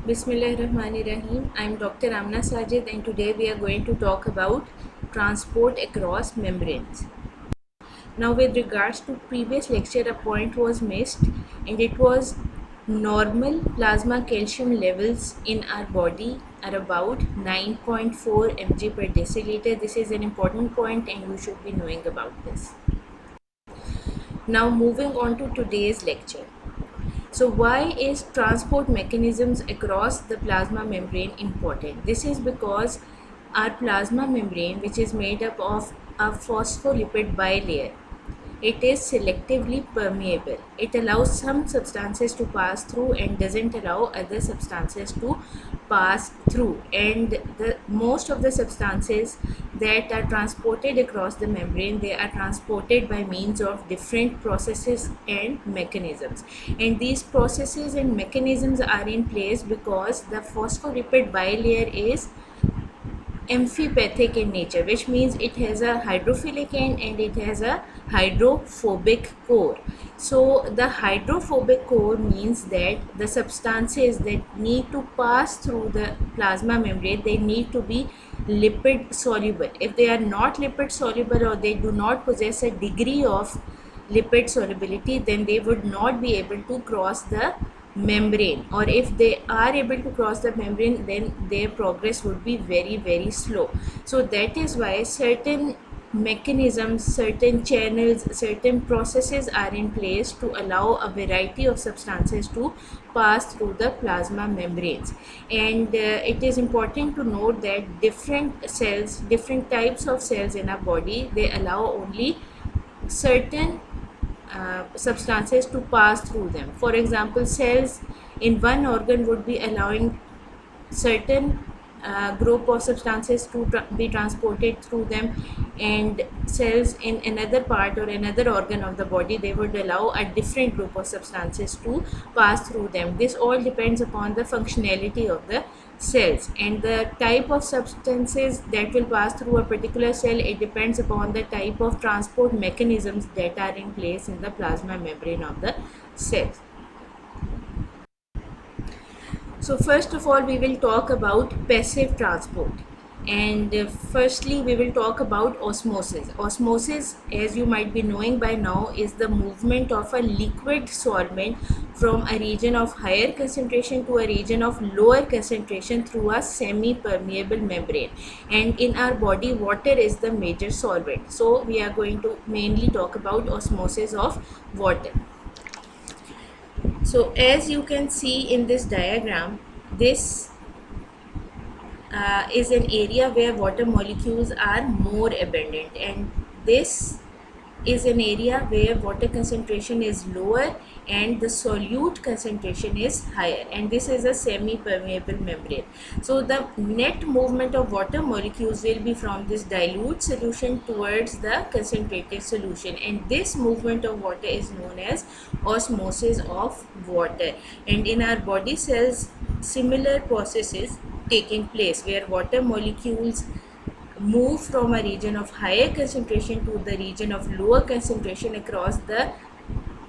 Bismillahirrahmanirrahim. I am Dr. Amna Sajid and today we are going to talk about transport across membranes. Now with regards to previous lecture, a point was missed and it was normal plasma calcium levels in our body are about 9.4 mg per deciliter. This is an important point and you should be knowing about this. Now moving on to today's lecture. So why is transport mechanisms across the plasma membrane important? This is because our plasma membrane, which is made up of a phospholipid bilayer, it is selectively permeable. It allows some substances to pass through and doesn't allow other substances to pass through. And most of the substances that are transported across the membrane, they are transported by means of different processes and mechanisms. And these processes and mechanisms are in place because the phospholipid bilayer is amphipathic in nature, which means it has a hydrophilic end and it has a hydrophobic core. So the hydrophobic core means that the substances that need to pass through the plasma membrane, they need to be lipid soluble. If they are not lipid soluble or they do not possess a degree of lipid solubility, then they would not be able to cross the membrane, or if they are able to cross the membrane, then their progress would be very slow. So that is why certain mechanisms, certain channels, certain processes are in place to allow a variety of substances to pass through the plasma membranes. And it is important to note that different cells, different types of cells in our body, they allow only certain substances to pass through them. For example, cells in one organ would be allowing certain group of substances to be transported through them, and cells in another part or another organ of the body, they would allow a different group of substances to pass through them. This all depends upon the functionality of the cells, and the type of substances that will pass through a particular cell, it depends upon the type of transport mechanisms that are in place in the plasma membrane of the cells. So first of all, we will talk about passive transport, and firstly we will talk about osmosis. Osmosis, as you might be knowing by now, is the movement of a liquid solvent from a region of higher concentration to a region of lower concentration through a semi-permeable membrane. And in our body, water is the major solvent, so we are going to mainly talk about osmosis of water. So as you can see in this diagram, this is an area where water molecules are more abundant, and this is an area where water concentration is lower and the solute concentration is higher, and this is a semi-permeable membrane. So the net movement of water molecules will be from this dilute solution towards the concentrated solution, and this movement of water is known as osmosis of water. And in our body cells, similar processes taking place where water molecules move from a region of higher concentration to the region of lower concentration across the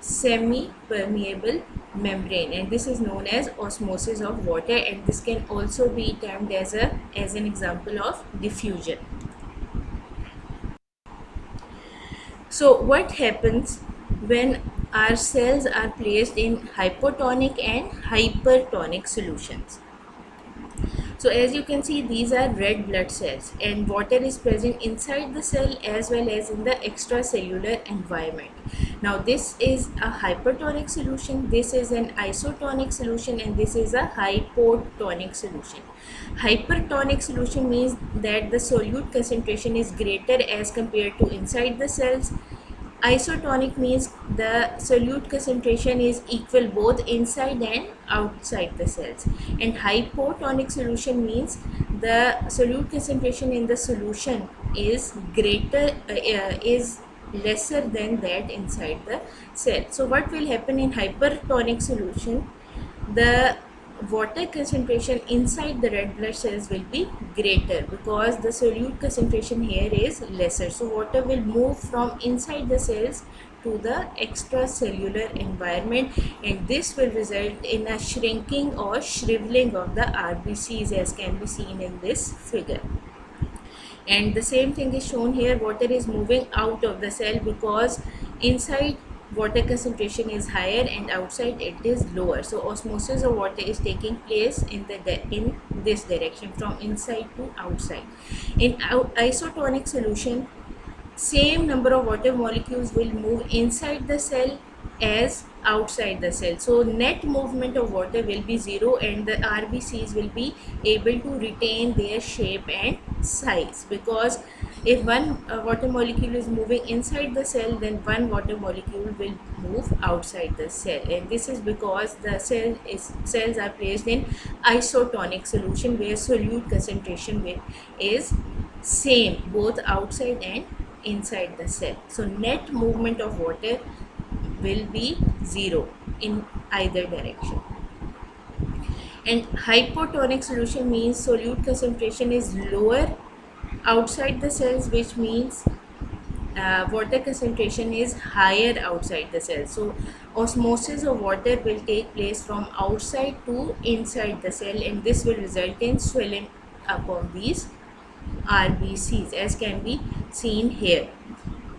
semi-permeable membrane, and this is known as osmosis of water, and this can also be termed as an example of diffusion. So what happens when our cells are placed in hypotonic and hypertonic solutions? So as you can see, these are red blood cells, and water is present inside the cell as well as in the extracellular environment. Now this is a hypertonic solution, this is an isotonic solution, and this is a hypotonic solution. Hypertonic solution means that the solute concentration is greater as compared to inside the cells. Isotonic means the solute concentration is equal both inside and outside the cells. And hypotonic solution means the solute concentration in the solution is lesser than that inside the cell. So what will happen in hypertonic solution? The water concentration inside the red blood cells will be greater because the solute concentration here is lesser. So water will move from inside the cells to the extracellular environment, and this will result in a shrinking or shriveling of the RBCs, as can be seen in this figure. And the same thing is shown here. Water is moving out of the cell because inside water concentration is higher and outside it is lower. So osmosis of water is taking place in this direction, from inside to outside. In isotonic solution, same number of water molecules will move inside the cell as outside the cell. So net movement of water will be zero, and the RBCs will be able to retain their shape and size, because if one water molecule is moving inside the cell, then one water molecule will move outside the cell, and this is because the cells are placed in isotonic solution where solute concentration is same both outside and inside the cell. So net movement of water will be zero in either direction. And hypotonic solution means solute concentration is lower outside the cells, which means water concentration is higher outside the cell. So osmosis of water will take place from outside to inside the cell, and this will result in swelling up of these RBCs, as can be seen here.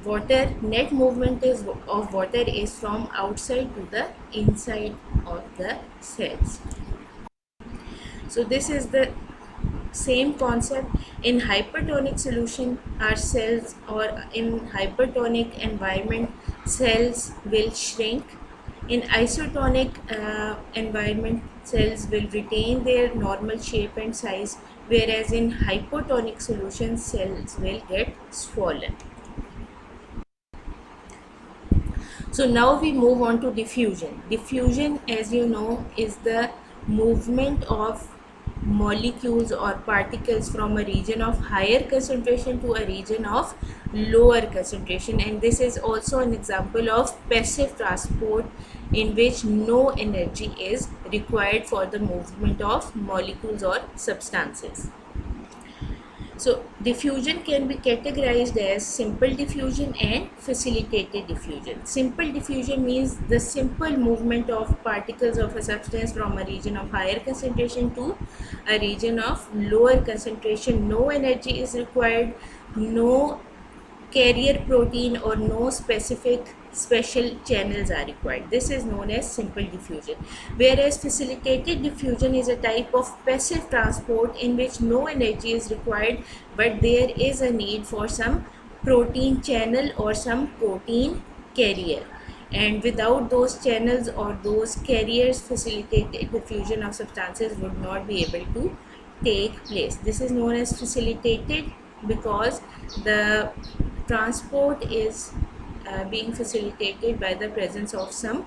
Net movement of water is from outside to the inside of the cells. So this is the same concept. In hypertonic solution, our cells, or in hypertonic environment, cells will shrink. In isotonic environment, cells will retain their normal shape and size, whereas in hypotonic solution, cells will get swollen. So now we move on to diffusion. Diffusion, as you know, is the movement of molecules or particles from a region of higher concentration to a region of lower concentration, and this is also an example of passive transport in which no energy is required for the movement of molecules or substances. So diffusion can be categorized as simple diffusion and facilitated diffusion. Simple diffusion means the simple movement of particles of a substance from a region of higher concentration to a region of lower concentration. No energy is required, no carrier protein or no special channels are required. This is known as simple diffusion. Whereas facilitated diffusion is a type of passive transport in which no energy is required, but there is a need for some protein channel or some protein carrier, and without those channels or those carriers, facilitated diffusion of substances would not be able to take place. This is known as facilitated because the transport is being facilitated by the presence of some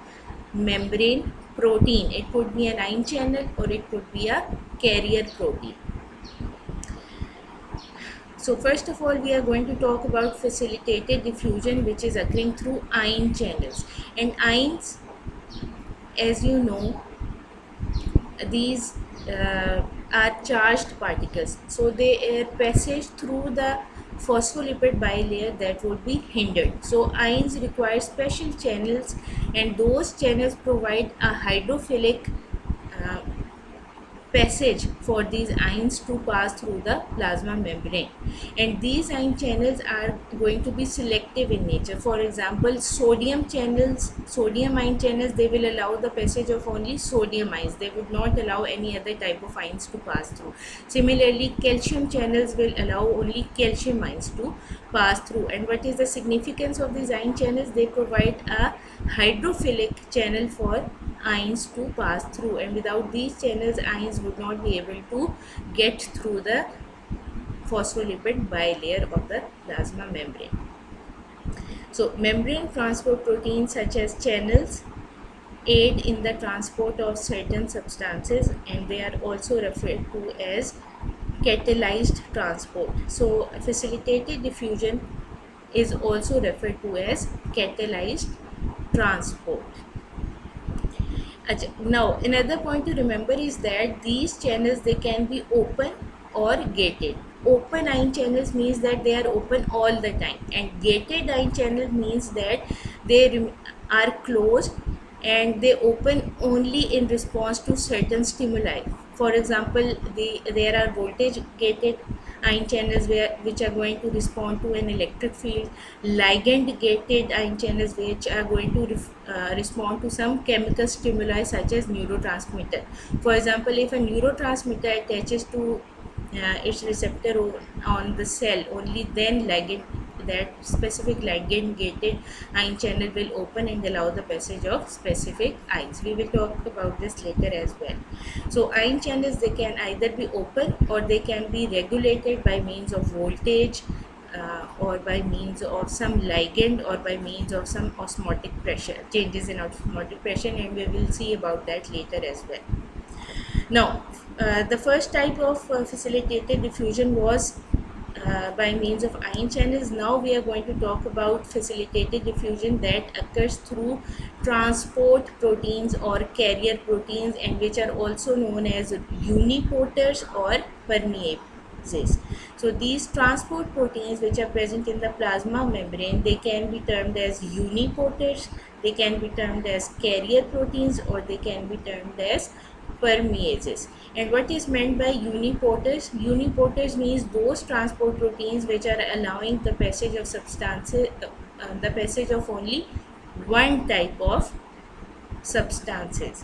membrane protein. It could be an ion channel or it could be a carrier protein. So first of all, we are going to talk about facilitated diffusion, which is occurring through ion channels. And ions, as you know, these are charged particles, so their passage through the phospholipid bilayer that would be hindered. So ions require special channels, and those channels provide a hydrophilic uh, passage for these ions to pass through the plasma membrane, and these ion channels are going to be selective in nature. For example, sodium ion channels, they will allow the passage of only sodium ions. They would not allow any other type of ions to pass through. Similarly, calcium channels will allow only calcium ions to pass through. And what is the significance of these ion channels? They provide a hydrophilic channel for ions to pass through, and without these channels, ions would not be able to get through the phospholipid bilayer of the plasma membrane. So membrane transport proteins such as channels aid in the transport of certain substances, and they are also referred to as catalyzed transport. So facilitated diffusion is also referred to as catalyzed transport. Now another point to remember is that these channels, they can be open or gated. Open ion channels means that they are open all the time, and gated ion channel means that they are closed and they open only in response to certain stimuli. For example, there are voltage gated ion channels which are going to respond to an electric field, ligand gated ion channels which are going to respond to some chemical stimuli such as neurotransmitter. For example, if a neurotransmitter attaches to its receptor on the cell, only then ligand, that specific ligand gated ion channel will open and allow the passage of specific ions. We will talk about this later as well. So ion channels, they can either be open or they can be regulated by means of voltage, or by means of some ligand, or by means of some osmotic pressure, changes in osmotic pressure, and we will see about that later as well. Now, the first type of facilitated diffusion was by means of ion channels. Now we are going to talk about facilitated diffusion that occurs through transport proteins or carrier proteins, and which are also known as uniporters or permeases. So these transport proteins which are present in the plasma membrane, they can be termed as uniporters, they can be termed as carrier proteins, or they can be termed as permeases. And what is meant by uniporters? Uniporters means those transport proteins which are allowing the passage of substances, the passage of only one type of substance.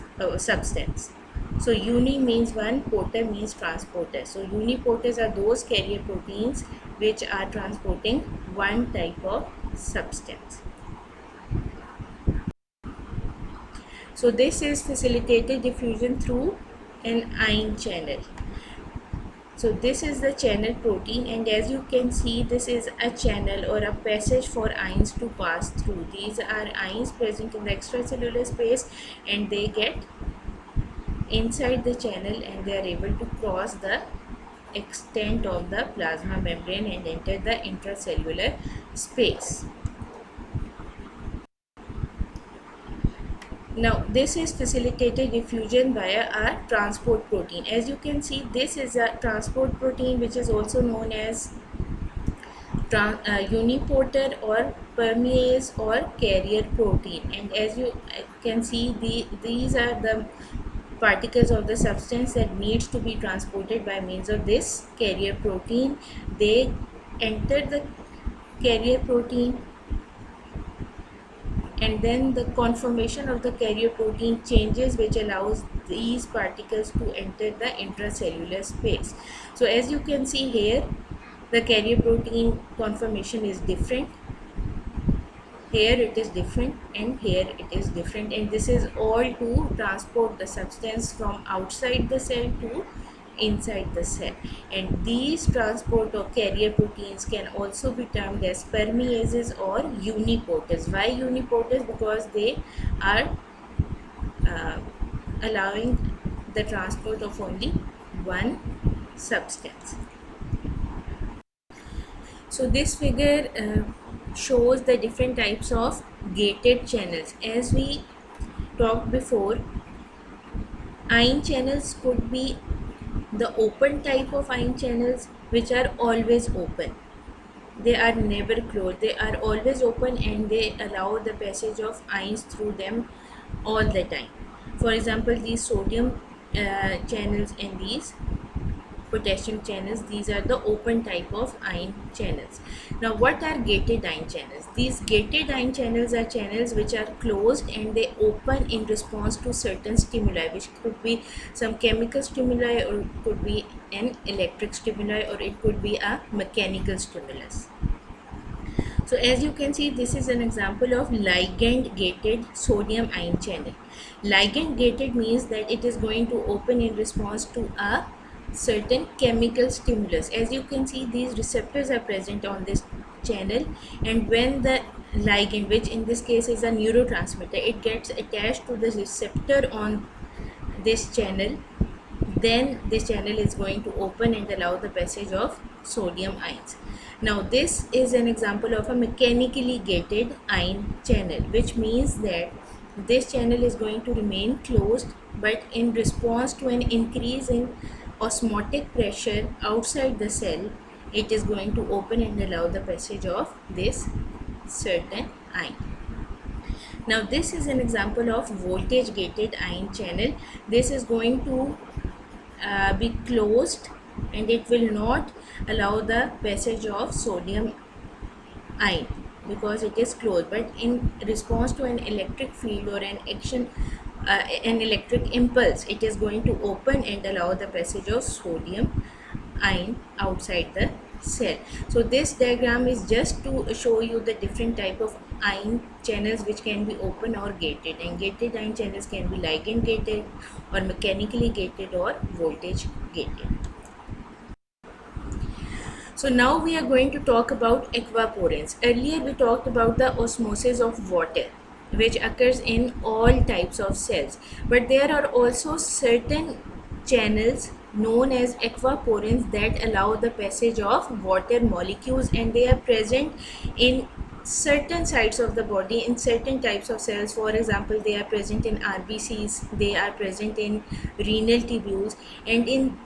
So uni means one, porter means transporter. So uniporters are those carrier proteins which are transporting one type of substance. So this is facilitated diffusion through an ion channel. So this is the channel protein, and as you can see, this is a channel or a passage for ions to pass through. These are ions present in the extracellular space, and they get inside the channel and they are able to cross the extent of the plasma membrane and enter the intracellular space. Now this is facilitated diffusion via a transport protein. As you can see, this is a transport protein which is also known as uniporter or permease or carrier protein. And as you can see, these are the particles of the substance that needs to be transported by means of this carrier protein. They enter the carrier protein, and then the conformation of the carrier protein changes, which allows these particles to enter the intracellular space. So as you can see here, the carrier protein conformation is different. Here it is different, and here it is different, and this is all to transport the substance from outside the cell to inside the cell. And these transport or carrier proteins can also be termed as permeases or uniporters. Why uniporters? Because they are allowing the transport of only one substance. So this figure shows the different types of gated channels. As we talked before, ion channels could be the open type of ion channels which are always open. They are never closed. They are always open and they allow the passage of ions through them all the time. For example, these sodium channels and these potassium channels, these are the open type of ion channels. Now what are gated ion channels? These gated ion channels are channels which are closed and they open in response to certain stimuli, which could be some chemical stimuli, or it could be an electric stimuli, or it could be a mechanical stimulus. So as you can see, this is an example of ligand gated sodium ion channel. Ligand gated means that it is going to open in response to a certain chemical stimulus. As you can see, these receptors are present on this channel, and when the ligand, which in this case is a neurotransmitter, it gets attached to the receptor on this channel, then this channel is going to open and allow the passage of sodium ions. Now this is an example of a mechanically gated ion channel, which means that this channel is going to remain closed, but in response to an increase in osmotic pressure outside the cell, it is going to open and allow the passage of this certain ion. Now this is an example of voltage gated ion channel. This is going to be closed, and it will not allow the passage of sodium ion because it is closed, but in response to an electric field or an action, an electric impulse, it is going to open and allow the passage of sodium ion outside the cell. So this diagram is just to show you the different type of ion channels which can be open or gated, and gated ion channels can be ligand gated or mechanically gated or voltage gated. So now we are going to talk about evaporance. Earlier we talked about the osmosis of water, which occurs in all types of cells, but there are also certain channels known as evaporants that allow the passage of water molecules, and they are present in certain sites of the body in certain types of cells. For example, they are present in RBCs, they are present in renal tubules, and in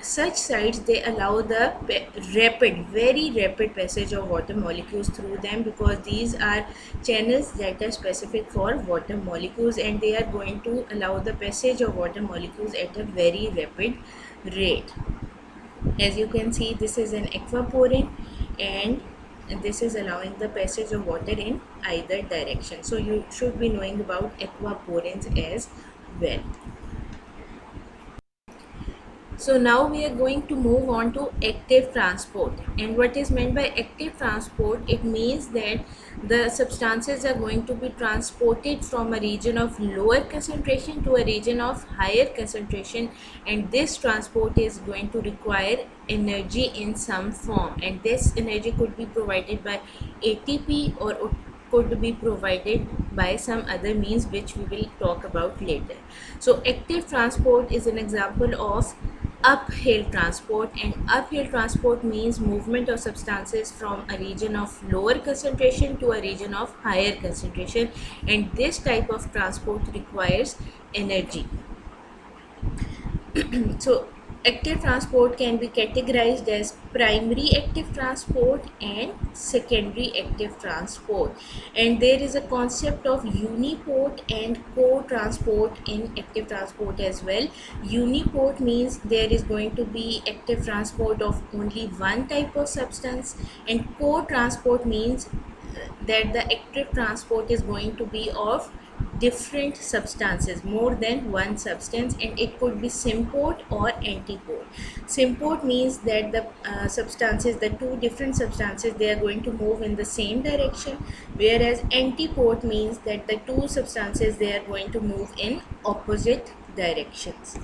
such sites they allow the very rapid passage of water molecules through them, because these are channels that are specific for water molecules, and they are going to allow the passage of water molecules at a very rapid rate. As you can see, this is an evaporant, and this is allowing the passage of water in either direction. So you should be knowing about evaporants as well. So now we are going to move on to active transport. And what is meant by active transport? It means that the substances are going to be transported from a region of lower concentration to a region of higher concentration, and this transport is going to require energy in some form, and this energy could be provided by ATP or could be provided by some other means which we will talk about later. So active transport is an example of uphill transport, and uphill transport means movement of substances from a region of lower concentration to a region of higher concentration, and this type of transport requires energy. So active transport can be categorized as primary active transport and secondary active transport, and there is a concept of uniport and co-transport in active transport as well. Uniport means there is going to be active transport of only one type of substance, and co-transport means that the active transport is going to be of different substances, more than one substance, and it could be symport or antiport. Symport means that the substances, the two different substances, they are going to move in the same direction, whereas antiport means that the two substances, they are going to move in opposite directions.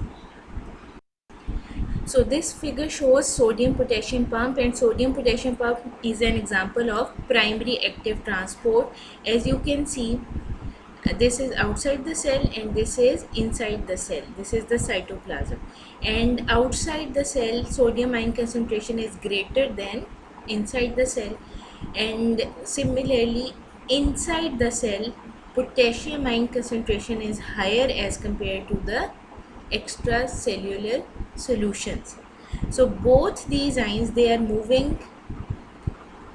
So this figure shows sodium potassium pump, and sodium potassium pump is an example of primary active transport. As you can see, this is outside the cell and this is inside the cell. This is the cytoplasm, and outside the cell sodium ion concentration is greater than inside the cell, and similarly inside the cell potassium ion concentration is higher as compared to the extracellular solutions. So both these ions, they are moving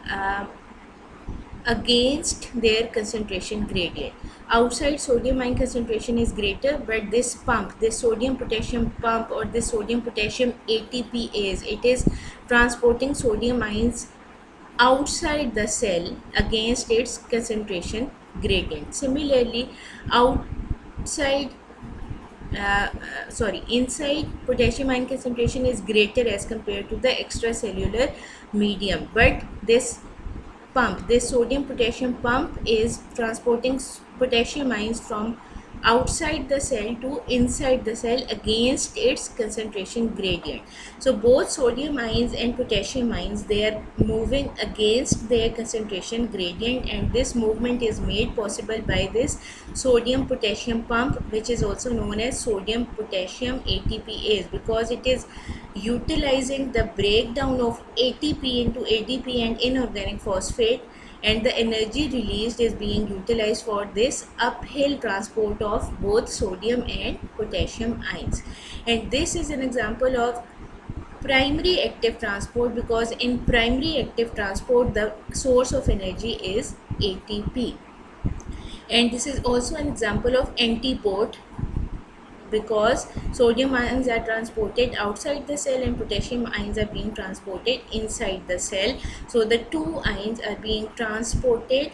uh, against their concentration gradient. Outside sodium ion concentration is greater, but this pump, this sodium potassium pump or this sodium potassium ATPase, it is transporting sodium ions outside the cell against its concentration gradient. Similarly, outside inside potassium ion concentration is greater as compared to the extracellular medium, but this pump, this sodium potassium pump is transporting potassium ions from outside the cell to inside the cell against its concentration gradient. So both sodium ions and potassium ions, they are moving against their concentration gradient, and this movement is made possible by this sodium potassium pump, which is also known as sodium potassium ATPase, because it is utilizing the breakdown of ATP into ADP and inorganic phosphate and the energy released is being utilized for this uphill transport of both sodium and potassium ions. And this is an example of primary active transport, because in primary active transport the source of energy is ATP. And this is also an example of antiport, because sodium ions are transported outside the cell and potassium ions are being transported inside the cell. So the two ions are being transported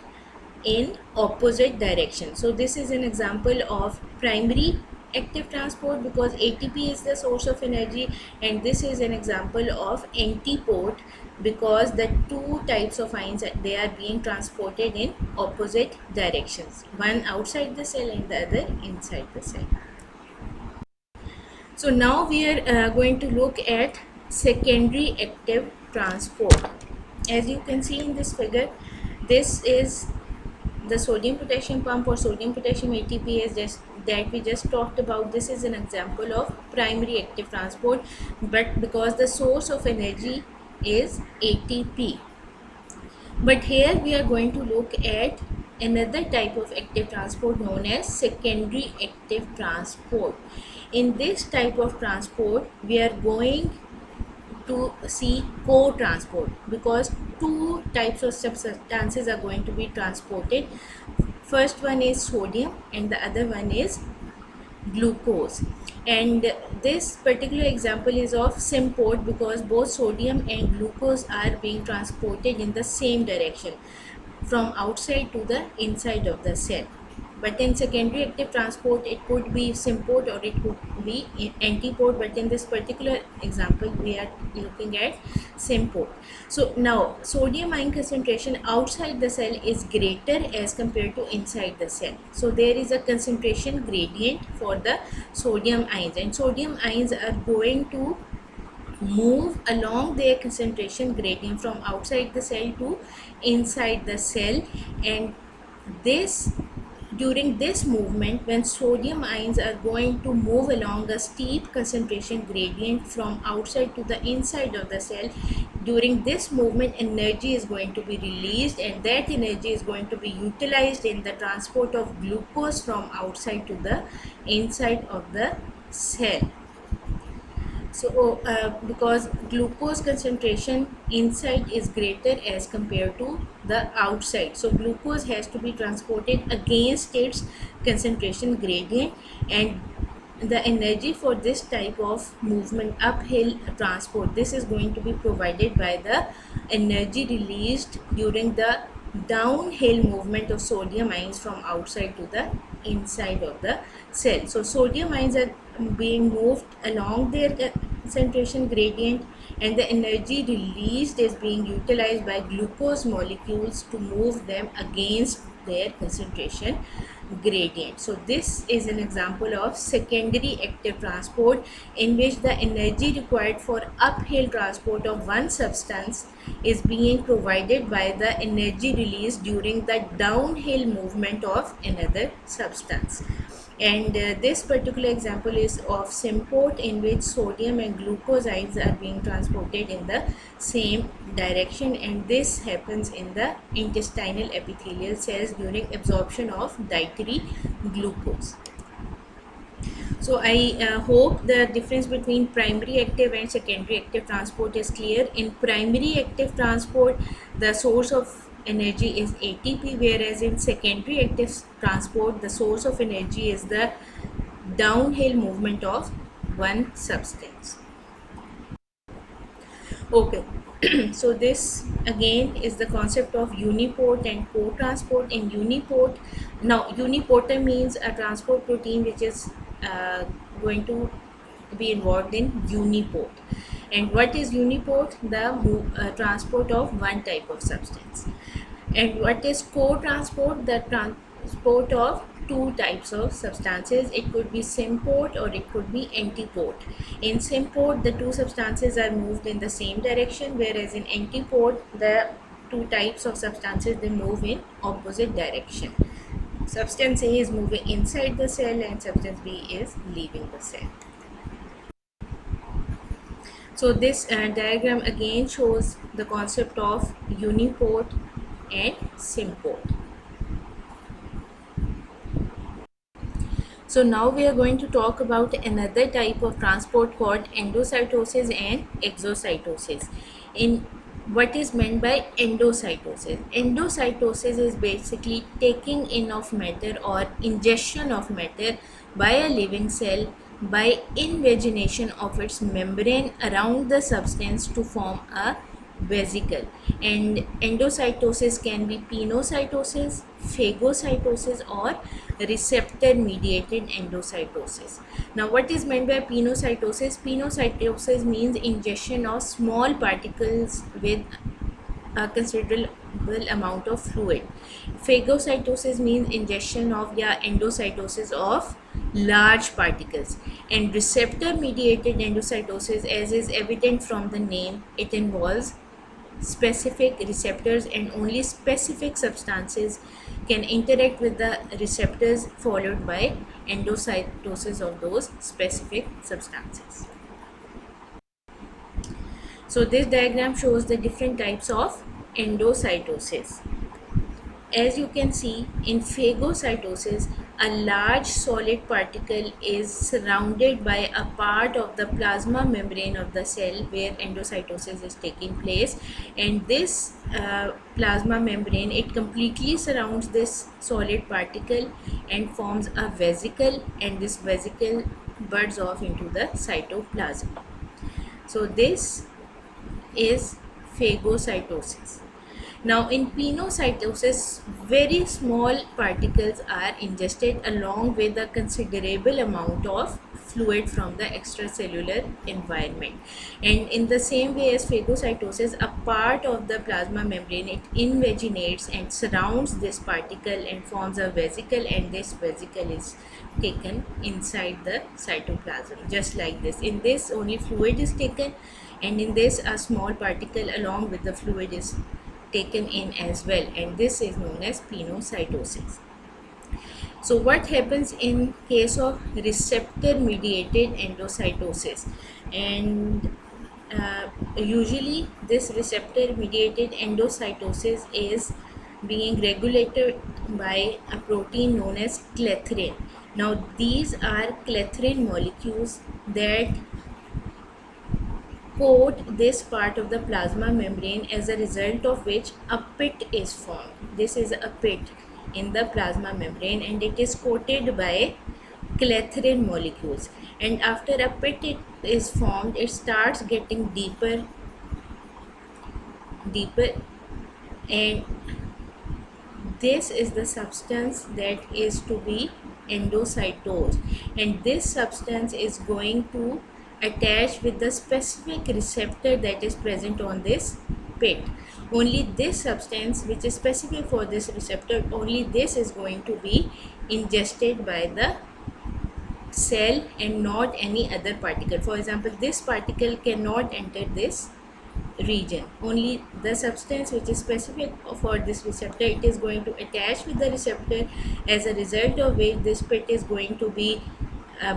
in opposite direction. So this is an example of primary active transport, because ATP is the source of energy, and this is an example of antiport, because the two types of ions they are being transported in opposite directions, one outside the cell and the other inside the cell. So now we are going to look at secondary active transport. As you can see in this figure, this is the sodium potassium pump or sodium potassium ATP that we just talked about. This is an example of primary active transport, but because the source of energy is ATP. But here we are going to look at another type of active transport known as secondary active transport. In this type of transport, we are going to see co-transport, because two types of substances are going to be transported. First one is sodium and the other one is glucose. And this particular example is of symport, because both sodium and glucose are being transported in the same direction from outside to the inside of the cell. But in secondary active transport, it could be symport or it could be antiport, but in this particular example we are looking at symport. So now sodium ion concentration outside the cell is greater as compared to inside the cell. So there is a concentration gradient for the sodium ions, and sodium ions are going to move along their concentration gradient from outside the cell to inside the cell. And this during this movement, when sodium ions are going to move along a steep concentration gradient from outside to the inside of the cell, during this movement energy is going to be released, and that energy is going to be utilized in the transport of glucose from outside to the inside of the cell. So because glucose concentration inside is greater as compared to the outside, so glucose has to be transported against its concentration gradient, and the energy for this type of movement, uphill transport, this is going to be provided by the energy released during the downhill movement of sodium ions from outside to the inside of the cell. So sodium ions are being moved along their concentration gradient, and the energy released is being utilized by glucose molecules to move them against their concentration gradient. So this is an example of secondary active transport, in which the energy required for uphill transport of one substance is being provided by the energy released during the downhill movement of another substance. And this particular example is of symport, in which sodium and glucose ions are being transported in the same direction, and this happens in the intestinal epithelial cells during absorption of dietary glucose. So I hope the difference between primary active and secondary active transport is clear. In primary active transport, the source of energy is ATP, whereas in secondary active transport, the source of energy is the downhill movement of one substance. Okay. So this again is the concept of uniport and co-transport. In uniport, now uniporter means a transport protein which is going to be involved in uniport. And what is uniport? The transport of one type of substance. And what is co-transport? The transport of two types of substances. It could be symport or it could be antiport. In symport, the two substances are moved in the same direction, whereas in antiport, the two types of substances, they move in opposite direction. Substance A is moving inside the cell and substance B is leaving the cell. So this diagram again shows the concept of uniport and symport. So now we are going to talk about another type of transport called endocytosis and exocytosis. In what is meant by endocytosis? Endocytosis is basically taking in of matter or ingestion of matter by a living cell by invagination of its membrane around the substance to form a vesicle. And endocytosis can be pinocytosis, phagocytosis, or receptor mediated endocytosis. Now what is meant by pinocytosis? Pinocytosis means ingestion of small particles with a considerable amount of fluid. Phagocytosis means ingestion of endocytosis of large particles. And receptor mediated endocytosis, as is evident from the name, it involves specific receptors and only specific substances can interact with the receptors, followed by endocytosis of those specific substances. So this diagram shows the different types of endocytosis. As you can see, in phagocytosis, a large solid particle is surrounded by a part of the plasma membrane of the cell where endocytosis is taking place, and this plasma membrane, it completely surrounds this solid particle and forms a vesicle, and this vesicle buds off into the cytoplasm. So this is phagocytosis. Now in pinocytosis, very small particles are ingested along with a considerable amount of fluid from the extracellular environment. And in the same way as phagocytosis, a part of the plasma membrane, it invaginates and surrounds this particle and forms a vesicle, and this vesicle is taken inside the cytoplasm, just like this. In this, only fluid is taken, and in this, a small particle along with the fluid is taken in as well, and this is known as pinocytosis. So what happens in case of receptor mediated endocytosis? And usually this receptor mediated endocytosis is being regulated by a protein known as clathrin. Now these are clathrin molecules that coat this part of the plasma membrane, as a result of which a pit is formed. This is a pit in the plasma membrane, and it is coated by clathrin molecules. And after a pit is formed, it starts getting deeper, and this is the substance that is to be endocytosed, and this substance is going to attach with the specific receptor that is present on this pit. Only this substance, which is specific for this receptor, only this is going to be ingested by the cell and not any other particle. For example, this particle cannot enter this region. Only the substance which is specific for this receptor, it is going to attach with the receptor, as a result of which this pit is going to be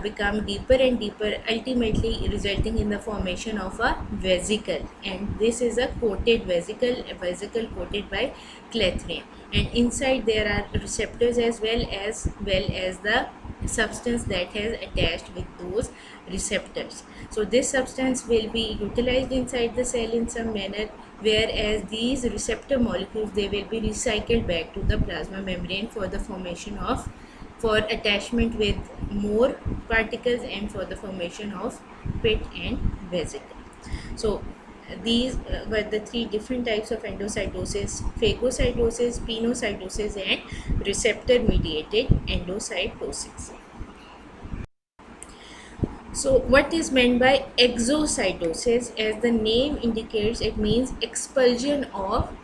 become deeper and deeper, ultimately resulting in the formation of a vesicle. And this is a coated vesicle, a vesicle coated by clathrin, and inside there are receptors as well as the substance that has attached with those receptors. So this substance will be utilized inside the cell in some manner, whereas these receptor molecules, they will be recycled back to the plasma membrane for the formation of, for attachment with more particles, and for the formation of pit and vesicle. So these were the three different types of endocytosis: phagocytosis, pinocytosis, and receptor mediated endocytosis. So what is meant by exocytosis? As the name indicates, it means expulsion of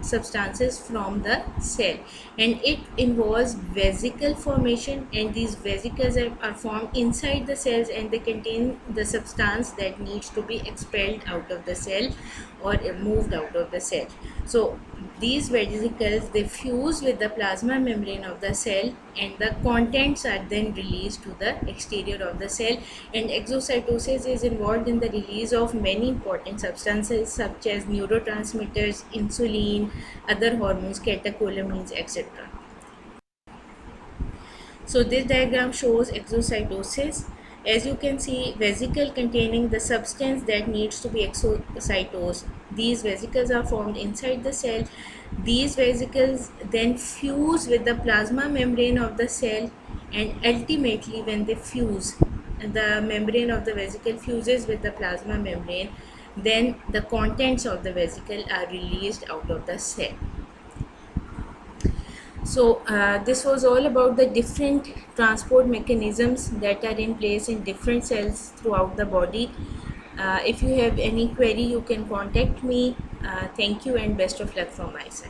substances from the cell, and it involves vesicle formation, and these vesicles are formed inside the cells, and they contain the substance that needs to be expelled out of the cell or moved out of the cell. So these vesicles, they fuse with the plasma membrane of the cell, and the contents are then released to the exterior of the cell. And exocytosis is involved in the release of many important substances such as neurotransmitters, insulin, other hormones, catecholamines, etc. So this diagram shows exocytosis. As you can see, vesicle containing the substance that needs to be exocytosed. These vesicles are formed inside the cell. These vesicles then fuse with the plasma membrane of the cell, and ultimately when they fuse, the membrane of the vesicle fuses with the plasma membrane, then the contents of the vesicle are released out of the cell. So this was all about the different transport mechanisms that are in place in different cells throughout the body. If you have any query, you can contact me. Thank you and best of luck from my side.